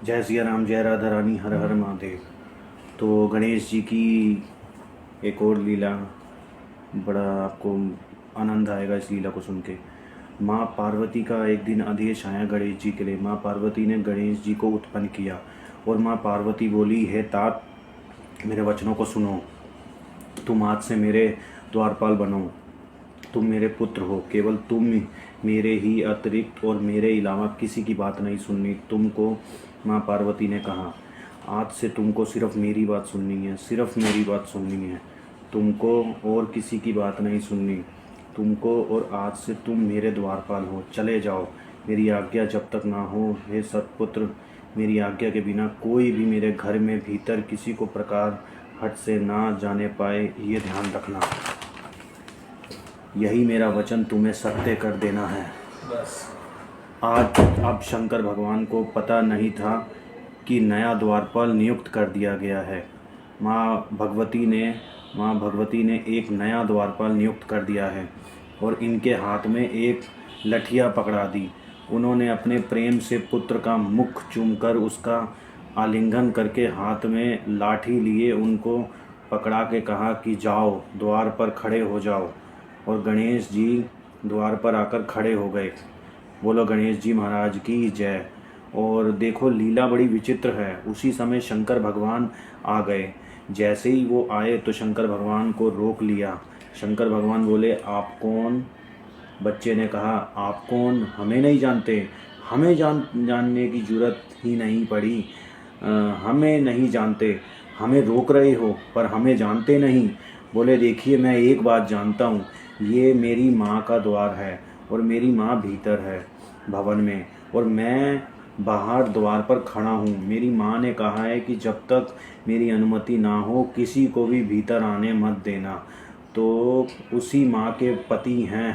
जय सिया राम, जय राधा रानी, हर हर महादेव। तो गणेश जी की एक और लीला, बड़ा आपको आनंद आएगा इस लीला को सुन के। माँ पार्वती का एक दिन आदेश आया गणेश जी के लिए। माँ पार्वती ने गणेश जी को उत्पन्न किया और माँ पार्वती बोली, हे तात, मेरे वचनों को सुनो। तुम आज से मेरे द्वारपाल बनो। तुम मेरे पुत्र हो, केवल तुम मेरे ही अतिरिक्त और मेरे अलावा किसी की बात नहीं सुननी। तुमको माँ पार्वती ने कहा, आज से तुमको सिर्फ मेरी बात सुननी है, सिर्फ मेरी बात सुननी है। तुमको और किसी की बात नहीं सुननी। तुमको और आज से तुम मेरे द्वारपाल हो। चले जाओ, मेरी आज्ञा जब तक ना हो। हे सत्पुत्र, मेरी आज्ञा के बिना कोई भी मेरे घर में भीतर किसी को प्रकार हट से ना जाने पाए, ये ध्यान रखना। यही मेरा वचन तुम्हें सत्य कर देना है। बस। आज अब शंकर भगवान को पता नहीं था कि नया द्वारपाल नियुक्त कर दिया गया है। माँ भगवती ने एक नया द्वारपाल नियुक्त कर दिया है और इनके हाथ में एक लठिया पकड़ा दी। उन्होंने अपने प्रेम से पुत्र का मुख चूमकर उसका आलिंगन करके हाथ में लाठी लिए उनको पकड़ा के कहा कि जाओ, द्वार पर खड़े हो जाओ। और गणेश जी द्वार पर आकर खड़े हो गए। बोलो गणेश जी महाराज की जय। और देखो, लीला बड़ी विचित्र है। उसी समय शंकर भगवान आ गए। जैसे ही वो आए तो शंकर भगवान को रोक लिया। शंकर भगवान बोले, आप कौन? बच्चे ने कहा, आप कौन? हमें नहीं जानते। हमें जानने की जरूरत ही नहीं पड़ी। हमें नहीं जानते, हमें रोक रहे हो, पर हमें जानते नहीं। बोले, देखिए, मैं एक बात जानता हूँ, ये मेरी माँ का द्वार है और मेरी माँ भीतर है भवन में, और मैं बाहर द्वार पर खड़ा हूँ। मेरी माँ ने कहा है कि जब तक मेरी अनुमति ना हो किसी को भी भीतर आने मत देना। तो उसी माँ के पति हैं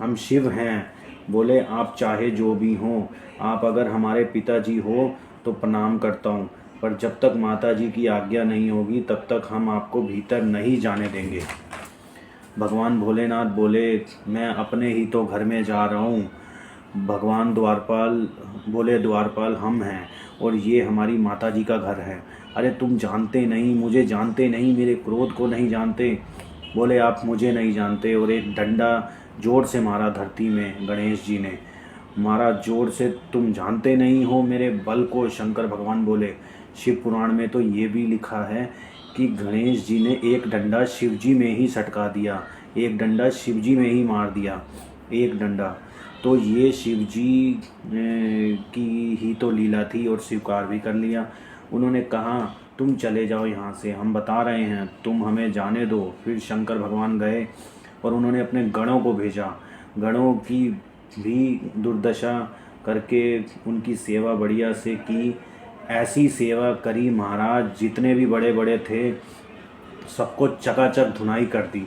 हम शिव हैं। बोले, आप चाहे जो भी हों, आप अगर हमारे पिताजी हो तो प्रणाम करता हूँ, पर जब तक माता जी की आज्ञा नहीं होगी तब तक हम आपको भीतर नहीं जाने देंगे। भगवान भोलेनाथ बोले, मैं अपने ही तो घर में जा रहा हूँ। भगवान द्वारपाल बोले, द्वारपाल हम हैं और ये हमारी माता जी का घर है। अरे तुम जानते नहीं, मुझे जानते नहीं, मेरे क्रोध को नहीं जानते। बोले, आप मुझे नहीं जानते। और एक डंडा जोर से मारा धरती में। गणेश जी ने मारा जोर से। तुम जानते नहीं हो मेरे बल को। शंकर भगवान बोले, शिव पुराण में तो ये भी लिखा है कि गणेश जी ने एक डंडा शिव जी में ही सटका दिया, एक डंडा शिव जी में ही मार दिया, एक डंडा। तो ये शिव जी की ही तो लीला थी और स्वीकार भी कर लिया। उन्होंने कहा, तुम चले जाओ यहाँ से, हम बता रहे हैं, तुम हमें जाने दो। फिर शंकर भगवान गए और उन्होंने अपने गणों को भेजा। गणों की भी दुर्दशा करके उनकी सेवा बढ़िया से की। ऐसी सेवा करी महाराज, जितने भी बड़े बड़े थे सबको चकाचक धुनाई कर दी।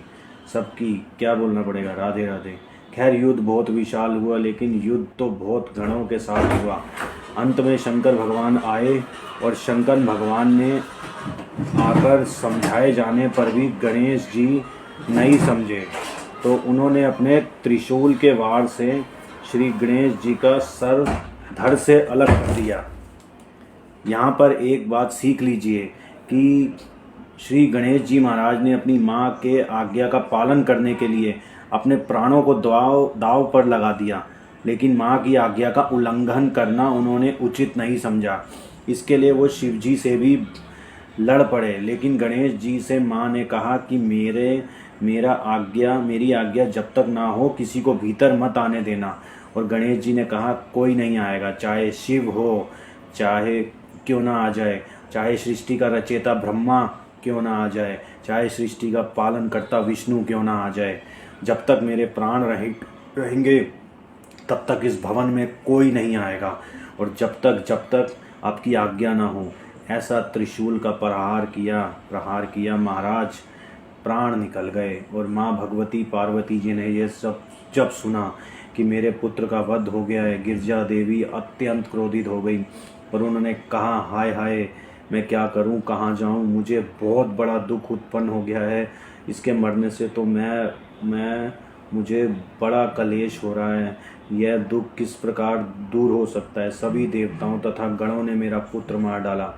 सबकी क्या बोलना पड़ेगा, राधे राधे। खैर, युद्ध बहुत विशाल हुआ, लेकिन युद्ध तो बहुत गणों के साथ हुआ। अंत में शंकर भगवान आए और शंकर भगवान ने आकर समझाए जाने पर भी गणेश जी नहीं समझे। तो उन्होंने अपने त्रिशूल के वार से श्री गणेश जी का सर धड़ से अलग कर दिया। यहाँ पर एक बात सीख लीजिए कि श्री गणेश जी महाराज ने अपनी माँ के आज्ञा का पालन करने के लिए अपने प्राणों को दाव पर लगा दिया, लेकिन माँ की आज्ञा का उल्लंघन करना उन्होंने उचित नहीं समझा। इसके लिए वो शिव जी से भी लड़ पड़े, लेकिन गणेश जी से माँ ने कहा कि मेरी आज्ञा जब तक ना हो किसी को भीतर मत आने देना। और गणेश जी ने कहा, कोई नहीं आएगा, चाहे शिव हो, चाहे क्यों ना आ जाए, चाहे सृष्टि का रचयिता ब्रह्मा क्यों ना आ जाए, चाहे सृष्टि का पालन करता विष्णु क्यों ना आ जाए, जब तक मेरे प्राण रहेंगे तब तक इस भवन में कोई नहीं आएगा, और जब तक आपकी आज्ञा ना हो। ऐसा त्रिशूल का प्रहार किया महाराज, प्राण निकल गए। और माँ भगवती पार्वती जी ने यह सब जब सुना कि मेरे पुत्र का वध हो गया है, गिरजा देवी अत्यंत क्रोधित हो गई और उन्होंने कहा, हाय हाय, मैं क्या करूं, कहाँ जाऊं, मुझे बहुत बड़ा दुख उत्पन्न हो गया है। इसके मरने से तो मुझे बड़ा कलेश हो रहा है। यह दुख किस प्रकार दूर हो सकता है। सभी देवताओं तथा गणों ने मेरा पुत्र मार डाला,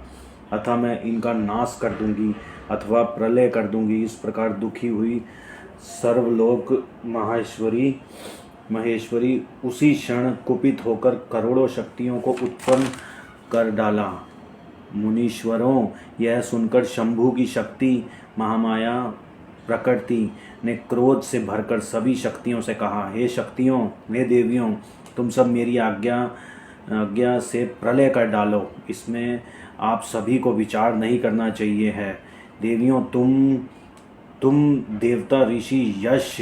अतः मैं इनका नाश कर दूंगी अथवा प्रलय कर दूंगी। इस प्रकार दुखी हुई सर्वलोक महेश्वरी उसी क्षण कुपित होकर करोड़ों शक्तियों को उत्पन्न कर डाला। मुनीश्वरों, यह सुनकर शंभु की शक्ति महामाया प्रकृति ने क्रोध से भरकर सभी शक्तियों से कहा, हे शक्तियों, हे देवियों, तुम सब मेरी आज्ञा से प्रलय कर डालो। इसमें आप सभी को विचार नहीं करना चाहिए है। देवियों, तुम देवता, ऋषि, यश,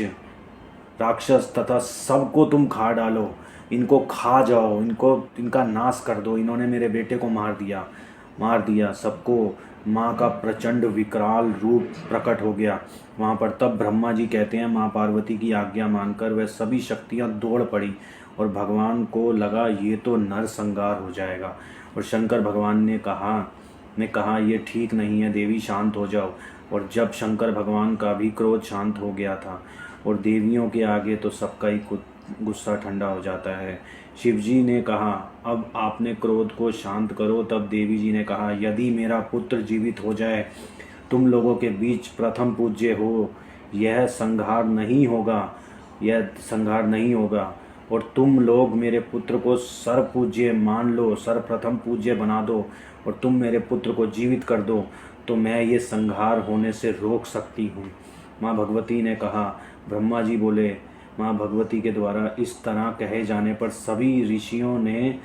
राक्षस तथा सबको तुम खा डालो। इनको खा जाओ, इनका नाश कर दो। इन्होंने मेरे बेटे को मार दिया सबको। माँ का प्रचंड विकराल रूप प्रकट हो गया वहाँ पर। तब ब्रह्मा जी कहते हैं, माँ पार्वती की आज्ञा मानकर वह सभी शक्तियाँ दौड़ पड़ी और भगवान को लगा ये तो नरसंहार हो जाएगा। और शंकर भगवान ने कहा ये ठीक नहीं है देवी, शांत हो जाओ। और जब शंकर भगवान का भी क्रोध शांत हो गया था और देवियों के आगे तो सबका ही गुस्सा ठंडा हो जाता है। शिवजी ने कहा, अब आपने क्रोध को शांत करो। तब देवी जी ने कहा, यदि मेरा पुत्र जीवित हो जाए, तुम लोगों के बीच प्रथम पूज्य हो, यह संहार नहीं होगा और तुम लोग मेरे पुत्र को सर्वपूज्य मान लो, सर्वप्रथम पूज्य बना दो और तुम मेरे पुत्र को जीवित कर दो, तो मैं ये संहार होने से रोक सकती हूँ। माँ भगवती ने कहा। ब्रह्मा जी बोले, माँ भगवती के द्वारा इस तरह कहे जाने पर सभी ऋषियों ने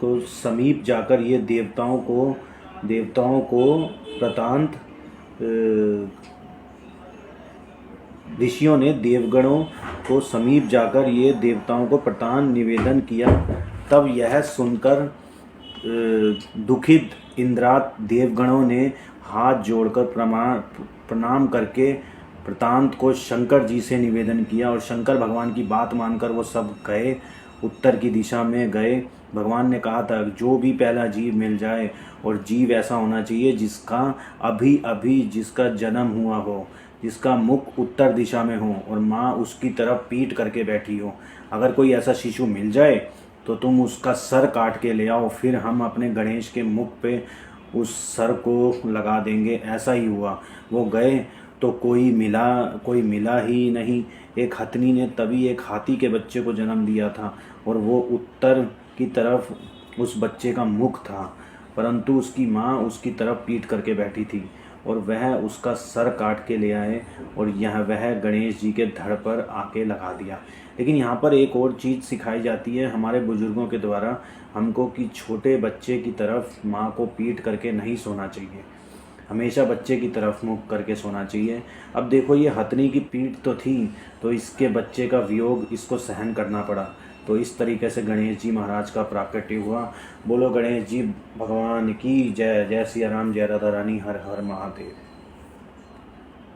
को समीप जाकर ये देवताओं को प्रतांत ऋषियों ने देवगणों को समीप जाकर ये देवताओं को प्रतान निवेदन किया। तब यह सुनकर दुखित इंद्रात देवगणों ने हाथ जोड़कर प्रणाम करके प्रतांत को शंकर जी से निवेदन किया और शंकर भगवान की बात मानकर वो सब गए, उत्तर की दिशा में गए। भगवान ने कहा था, जो भी पहला जीव मिल जाए, और जीव ऐसा होना चाहिए जिसका अभी जिसका जन्म हुआ हो, जिसका मुख उत्तर दिशा में हो और माँ उसकी तरफ पीठ करके बैठी हो। अगर कोई ऐसा शिशु मिल जाए तो तुम उसका सर काट के ले आओ, फिर हम अपने गणेश के मुख पे उस सर को लगा देंगे। ऐसा ही हुआ। वो गए तो कोई मिला ही नहीं। एक हथनी ने तभी एक हाथी के बच्चे को जन्म दिया था और वो उत्तर की तरफ उस बच्चे का मुख था, परंतु उसकी माँ उसकी तरफ पीठ करके बैठी थी और वह उसका सर काट के ले आए और वह गणेश जी के धड़ पर आके लगा दिया। लेकिन यहाँ पर एक और चीज़ सिखाई जाती है हमारे बुजुर्गों के द्वारा हमको कि छोटे बच्चे की तरफ माँ को पीठ करके नहीं सोना चाहिए, हमेशा बच्चे की तरफ मुख करके सोना चाहिए। अब देखो, ये हथनी की पीठ तो थी, तो इसके बच्चे का वियोग इसको सहन करना पड़ा। तो इस तरीके से गणेश जी महाराज का प्राकट्य हुआ। बोलो गणेश जी भगवान की जय। जय सिया राम, जय राधा रानी, हर हर महादेव।